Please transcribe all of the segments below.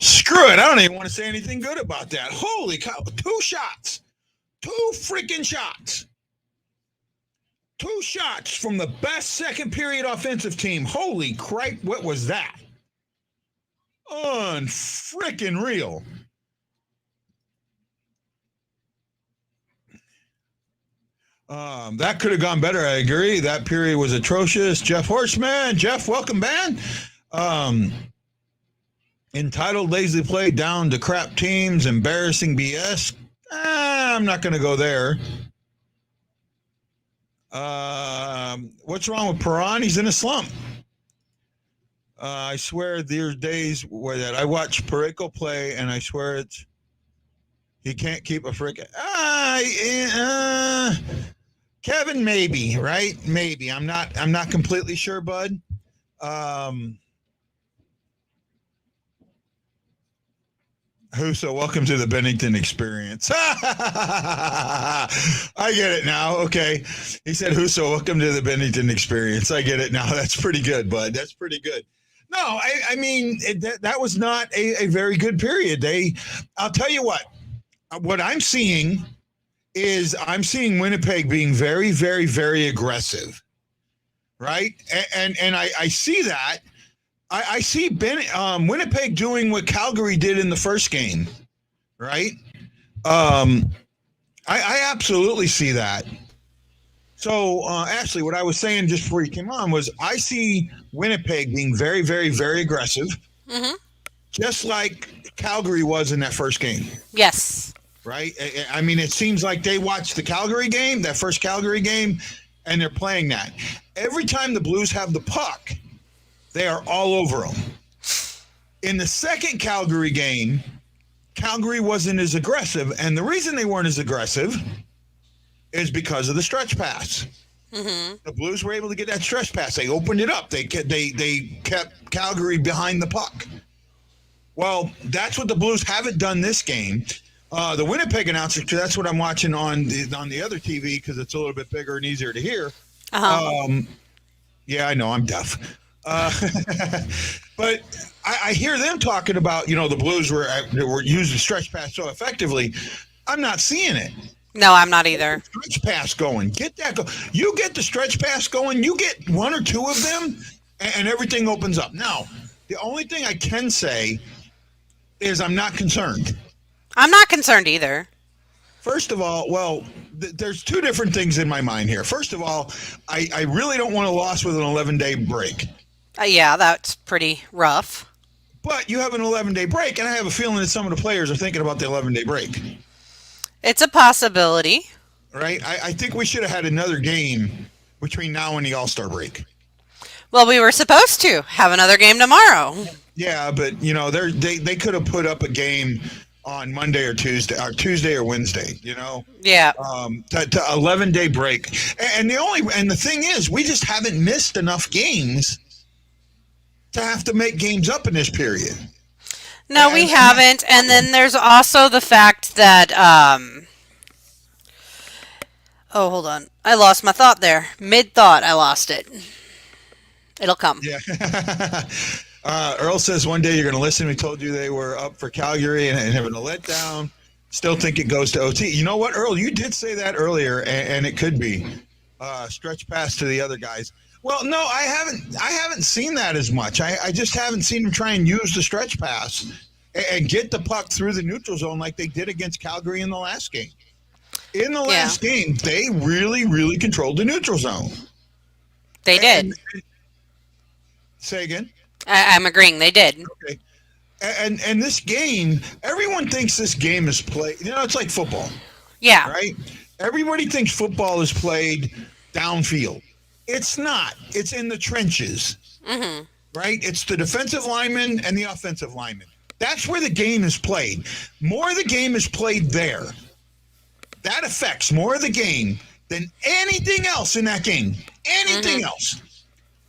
Screw it. I don't even want to say anything good about that. Holy cow. 2 shots. 2 freaking shots. 2 shots from the best second period offensive team. Holy crap. What was that? Unfreaking real. That could have gone better. I agree. That period was atrocious. Jeff Horseman. Jeff, welcome, man. Entitled lazy play down to crap teams, embarrassing BS. I'm not going to go there. What's wrong with Perron? He's in a slump. I swear there's days where that I watch Perico play and I swear he can't keep a freaking. Kevin, maybe, right? Maybe. I'm not completely sure, bud. Huso, welcome to the Bennington experience. I get it now. Okay. He said, Huso, welcome to the Bennington experience. I get it now. That's pretty good, bud. That's pretty good. No, I mean, that was not a very good period. I'll tell you what I'm seeing is I'm seeing Winnipeg being very, very, very aggressive, right? And I see that. I see Winnipeg doing what Calgary did in the first game, right? I absolutely see that. So, Ashley, what I was saying just before you came on was I see Winnipeg being very, very, very aggressive, just like Calgary was in that first game. Yes. Right? I mean, it seems like they watched the Calgary game, that first Calgary game, and they're playing that. Every time the Blues have the puck, they are all over them. In the second Calgary game, Calgary wasn't as aggressive, and the reason they weren't as aggressive is because of the stretch pass. The Blues were able to get that stretch pass. They opened it up. They kept Calgary behind the puck. Well, that's what the Blues haven't done this game. The Winnipeg announcer, that's what I'm watching on the other TV because it's a little bit bigger and easier to hear. Yeah, I know, I'm deaf. But I hear them talking about, the Blues were using stretch pass so effectively. I'm not seeing it. No, I'm not either. Stretch pass going. Get that going. You get the stretch pass going, you get one or two of them, and everything opens up. Now, the only thing I can say is I'm not concerned. I'm not concerned either. First of all, there's two different things in my mind here. First of all, I really don't want a loss with an 11-day break. Yeah, that's pretty rough. But you have an 11-day break, and I have a feeling that some of the players are thinking about the 11-day break. It's a possibility. Right? I think we should have had another game between now and the All-Star break. Well, we were supposed to have another game tomorrow. Yeah, but, they could have put up a game on Monday or Tuesday or Wednesday, Yeah. To 11-day break. And the thing is, we just haven't missed enough games to have to make games up in this period. No, we haven't. And then there's also the fact that, oh, hold on. I lost my thought there. Mid-thought, I lost it. It'll come. Yeah. Earl says one day you're going to listen. We told you they were up for Calgary and having a letdown. Still think it goes to OT. You know what, Earl? You did say that earlier, and it could be stretch pass to the other guys. Well, no, I haven't seen that as much. I just haven't seen them try and use the stretch pass and get the puck through the neutral zone like they did against Calgary in the last game. In the last game, they really, really controlled the neutral zone. They did. Say again? I'm agreeing. They did. Okay. And this game, everyone thinks this game is played. It's like football. Yeah. Right? Everybody thinks football is played downfield. It's not. It's in the trenches. Right? It's the defensive lineman and the offensive lineman. That's where the game is played. More of the game is played there. That affects more of the game than anything else in that game. Anything else.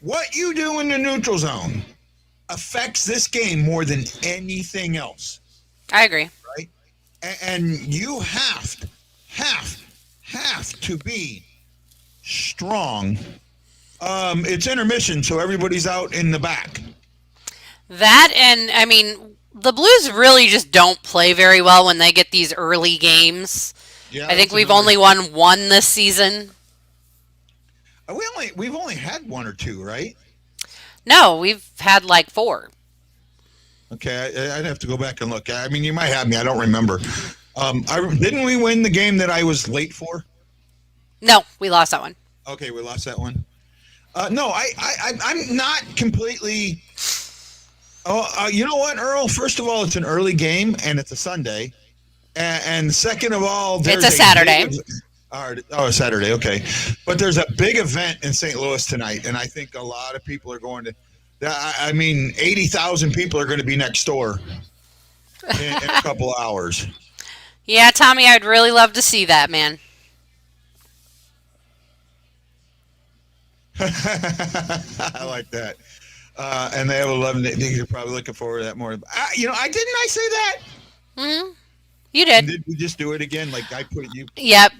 What you do in the neutral zone affects this game more than anything else. I agree. Right? And you have to be strong. It's intermission, so everybody's out in the back. That, and I mean, the Blues really just don't play very well when they get these early games. Yeah, I think that's we've another. only won one this season. We've only had one or two, right? No, we've had like four. Okay, I'd have to go back and look. I mean, you might have me. I don't remember. Didn't we win the game that I was late for? No, we lost that one. Okay, we lost that one. No, I'm not completely. Oh, you know what, Earl? First of all, it's an early game and it's a Sunday, and second of all, there's It's a Saturday. Saturday. Okay, but there's a big event in St. Louis tonight, and I think a lot of people are going to. I mean, 80,000 people are going to be next door in a couple of hours. Yeah, Tommy, I'd really love to see that, man. I like that. And they have 11. They're probably looking forward to that more. I say that. Hmm. You did. Did we just do it again? Like I put you. Yep.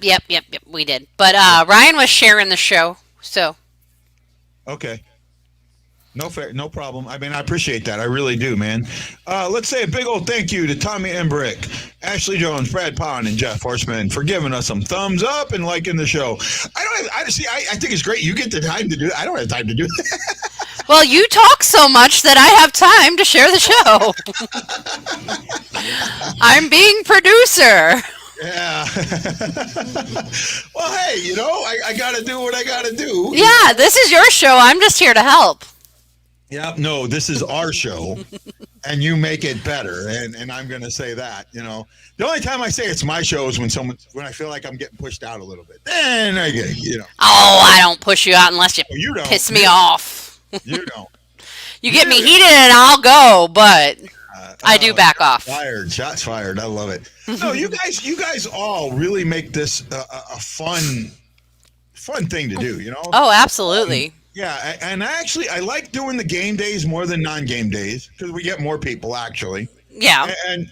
We did. But Ryan was sharing the show, so Okay. No problem. I mean, I appreciate that. I really do, man. Let's say a big old thank you to Tommy Embrick, Ashley Jones, Brad Pond, and Jeff Horseman for giving us some thumbs up and liking the show. I think it's great. You get the time to do it. I don't have time to do it. well, you talk so much that I have time to share the show. I'm being producer. Yeah. Well, hey, I got to do what I got to do. Yeah, this is your show. I'm just here to help. Yeah, no, this is our show, and you make it better, and I'm going to say that. The only time I say it's my show is when I feel like I'm getting pushed out a little bit. Then I get Oh, I don't push you out unless you You don't. piss me off. You don't. You get me heated and I'll go, but I do back off. Shots fired. I love it. No, you guys all really make this a fun thing to do. Oh, absolutely. Yeah, and I like doing the game days more than non-game days because we get more people actually. Yeah. And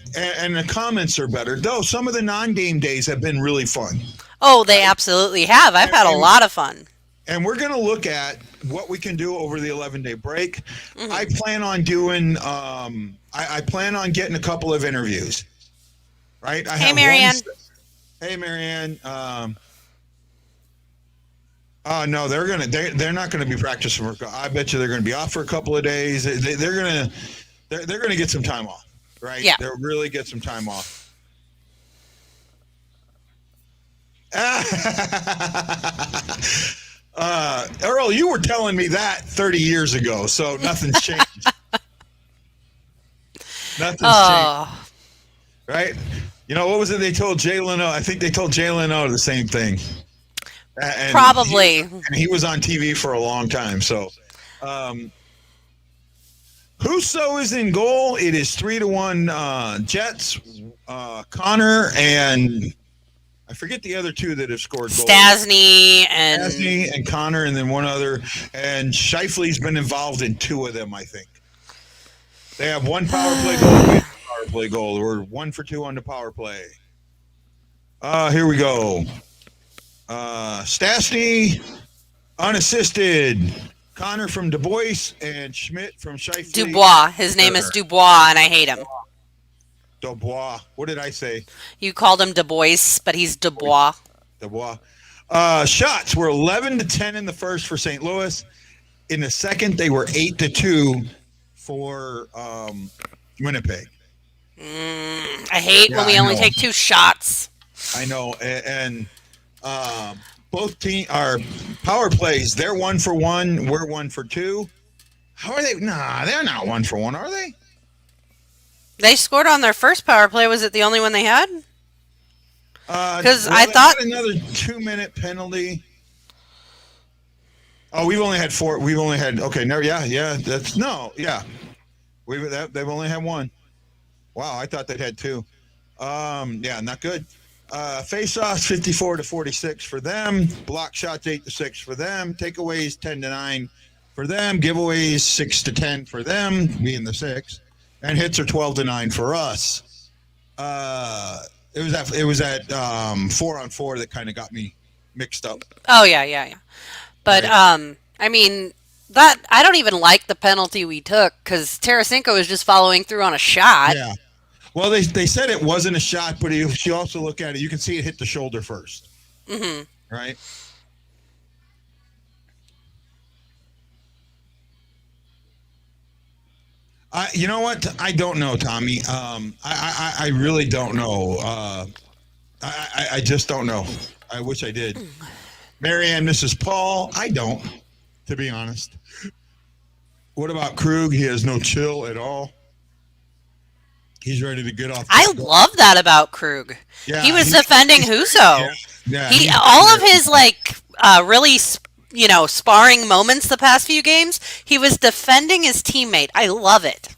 the comments are better. Though some of the non-game days have been really fun. Oh, they absolutely have. I've had a lot of fun. And we're going to look at what we can do over the 11-day break. Mm-hmm. I plan on doing. I plan on getting a couple of interviews. Right. Hey, Marianne. Hey, Marianne. Oh no, they're not gonna be practicing. I bet you they're gonna be off for a couple of days. They're gonna get some time off, right? Yeah. They'll really get some time off. Earl, you were telling me that 30 years ago, so nothing's changed. Nothing's changed, right? What was it they told Jay Leno? I think they told Jay Leno the same thing. And Probably. He was on TV for a long time. So, Husso is in goal. It is 3-1 Jets. Connor and I forget the other two that have scored goals. Stasny and Connor, and then one other. And Shifley's been involved in two of them, I think. They have one power play goal. We have a power play goal. We're 1 for 2 on the power play. Here we go. Stastny, unassisted. Connor from Du Bois and Schmidt from Shifley. Dubois. His name is Dubois, and I hate him. Dubois. What did I say? You called him Du Bois, but he's Dubois. Dubois. Shots were 11-10 in the first for St. Louis. In the second, they were 8-2 for Winnipeg. I hate when we only take 2 shots. I know, and both team our power plays. They're 1 for 1. We're 1 for 2. How are they? Nah, they're not 1 for 1, are they? They scored on their first power play. Was it the only one they had? Because I they thought had another 2-minute penalty. Oh, we've only had 4. We've only had That's they've only had 1. Wow, I thought they'd had 2. Not good. Face-offs 54-46 for them. Block shots 8-6 for them. Takeaways 10-9 for them. Giveaways 6-10 for them, being the 6. And hits are 12-9 for us. It was that 4-on-4 that kind of got me mixed up. Oh yeah. But Right. I mean, That I don't even like the penalty we took because Tarasenko was just following through on a shot. Yeah. Well, they said it wasn't a shot, but if you also look at it, you can see it hit the shoulder first. Mm-hmm. Right? You know what? I don't know, Tommy. I really don't know. I just don't know. I wish I did. Marianne, Mrs. Paul, I don't, to be honest. What about Krug? He has no chill at all. He's ready to get off. I love that about Krug. Yeah, he was defending Husso. Yeah, All of his really sparring moments the past few games, he was defending his teammate. I love it.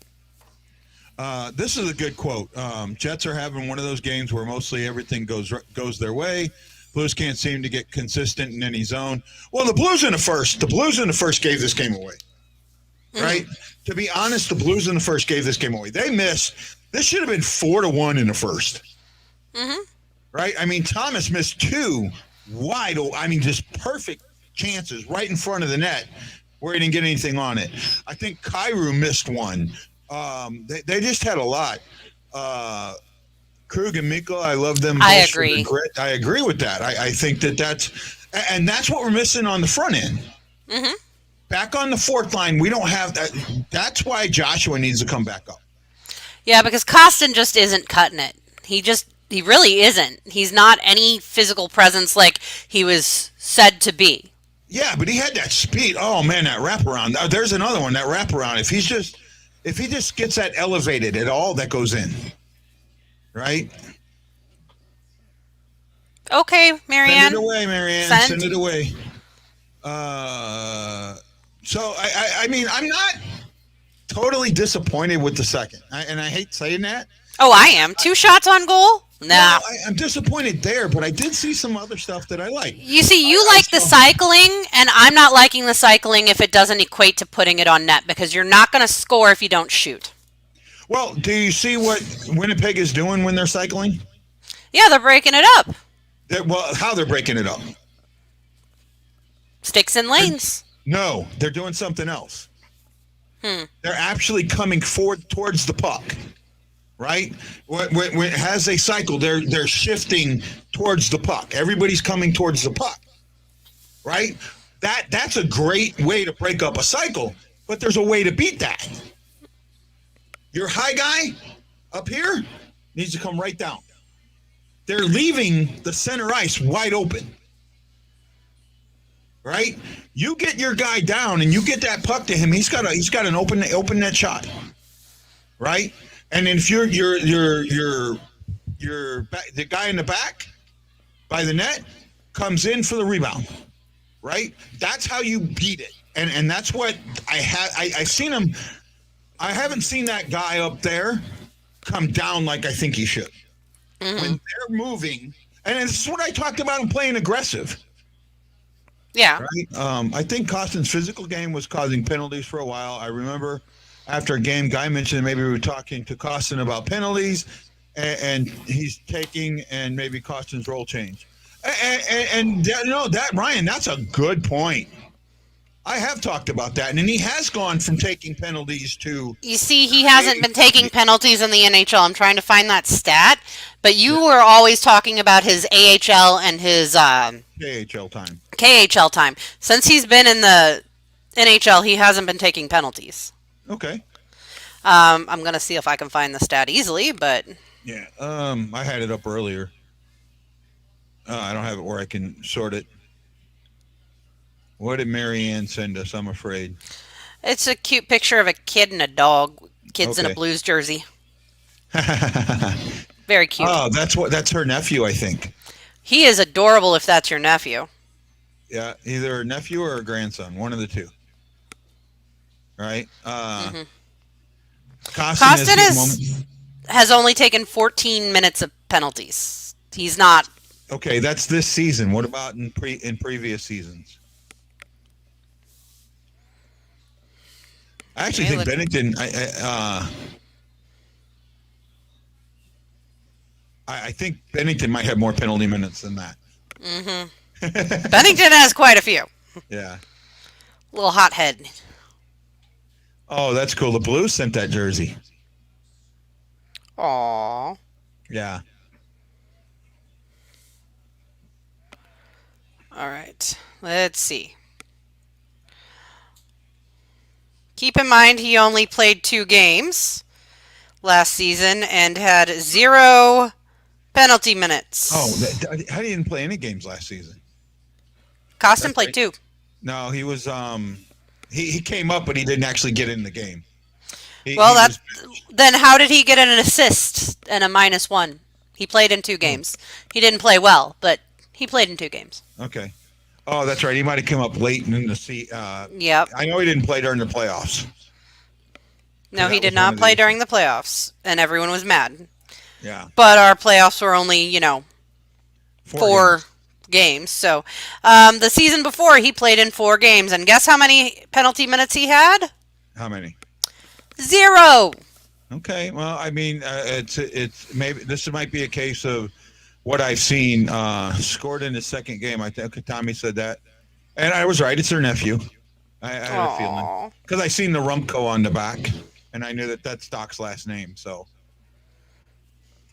This is a good quote. Jets are having one of those games where mostly everything goes their way. Blues can't seem to get consistent in any zone. Well, the Blues in the first gave this game away. Right? To be honest, the Blues in the first gave this game away. They missed. This should have been 4-1 in the first. Mm-hmm. Right? I mean, Thomas missed two just perfect chances right in front of the net where he didn't get anything on it. I think Kyrou missed one. They just had a lot. Krug and Mikko, I love them. I agree. I agree with that. I think that's what we're missing on the front end. Mm-hmm. Back on the fourth line, we don't have that. That's why Joshua needs to come back up. Yeah, because Kostin just isn't cutting it. He really isn't. He's not any physical presence like he was said to be. Yeah, but he had that speed. Oh man, that wraparound. There's another one, that wraparound. If he just gets that elevated at all, that goes in. Right? Okay, Marianne. Send it away, Marianne. Send it away. So I mean, I'm not totally disappointed with the second, and I hate saying that. Oh, I am. 2 shots on goal? Nah. I'm disappointed there, but I did see some other stuff that I like. You see, you like the cycling, and I'm not liking the cycling if it doesn't equate to putting it on net, because you're not going to score if you don't shoot. Well, do you see what Winnipeg is doing when they're cycling? Yeah, they're breaking it up. How they're breaking it up? Sticks and lanes. No, they're doing something else. They're actually coming forward towards the puck. Right? When as they cycle, they're shifting towards the puck. Everybody's coming towards the puck. Right? That's a great way to break up a cycle, but there's a way to beat that. Your high guy up here needs to come right down. They're leaving the center ice wide open. Right? You get your guy down and you get that puck to him, he's got an open net shot. Right? And if you're the guy in the back by the net comes in for the rebound, right? That's how you beat it, and that's what I've seen him. I haven't seen that guy up there come down like I think he should. Mm-hmm. When they're moving, and this is what I talked about him playing aggressive. Yeah. Right? I think Kostin's physical game was causing penalties for a while. I remember. After a game, Guy mentioned maybe we were talking to Kostin about penalties, and he's taking and maybe Kostin's role change. And that Ryan, that's a good point. I have talked about that, and then he has gone from taking penalties to. You see, he hasn't been taking penalties in the NHL. I'm trying to find that stat, but you were always talking about his AHL and his KHL time. KHL time. Since he's been in the NHL, he hasn't been taking penalties. Okay. I'm going to see if I can find the stat easily, but... Yeah, I had it up earlier. I don't have it where I can sort it. What did Marianne send us? I'm afraid. It's a cute picture of a kid and a dog. Kid's in a Blues jersey. Very cute. Oh, that's her nephew, I think. He is adorable if that's your nephew. Yeah, either a nephew or a grandson. One of the two. Right? Kostin has only taken 14 minutes of penalties. He's not... Okay, that's this season. What about in previous seasons? I actually think Bennington... I think Bennington might have more penalty minutes than that. Mm-hmm. Bennington has quite a few. Yeah. Little hothead. Oh, that's cool. The Blues sent that jersey. Aww. Yeah. All right. Let's see. Keep in mind he only played 2 games last season and had 0 penalty minutes. Oh, how did he didn't play any games last season? Costin played 2. No, he was he came up, but he didn't actually get in the game. Then how did he get an assist and a -1? He played in 2 games. He didn't play well, but he played in 2 games. Okay. Oh, that's right. He might have come up late in the season. Yep. I know he didn't play during the playoffs. No, he did not play during the playoffs, and everyone was mad. Yeah. But our playoffs were only, 4 games. So the season before, he played in 4 games, and guess how many penalty minutes he had? How many? 0. Okay. Well, I mean, it's maybe this might be a case of what I've seen. Scored in his second game. I think Tommy said that, and I was right. It's their nephew. I had a feeling because I seen the Rumco on the back, and I knew that that's Doc's last name. So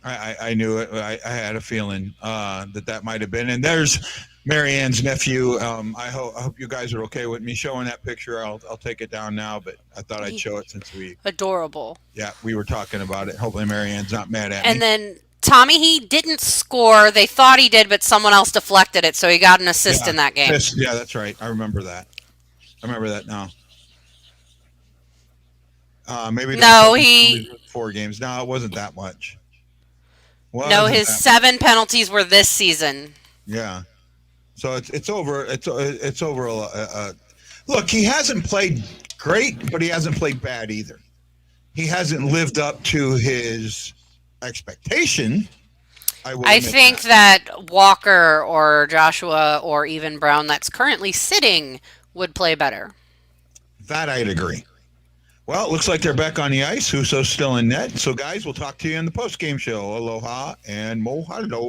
I knew it. I had a feeling that might have been. And there's Marianne's nephew. I hope you guys are okay with me showing that picture. I'll take it down now, but I thought I'd show it since Adorable. Yeah, we were talking about it. Hopefully Marianne's not mad at me. And then Tommy, he didn't score. They thought he did, but someone else deflected it, so he got an assist in that game. Yeah, that's right. I remember that. I remember that now. Maybe no, he 4 games. No, it wasn't that much. No, his 7 penalties were this season. Yeah, so it's over. It's over. Look, he hasn't played great, but he hasn't played bad either. He hasn't lived up to his expectation. I think that Walker or Joshua or even Brown, that's currently sitting, would play better. That I'd agree. Well, it looks like they're back on the ice. Huso's still in net. So, guys, we'll talk to you in the post-game show. Aloha and mahalo.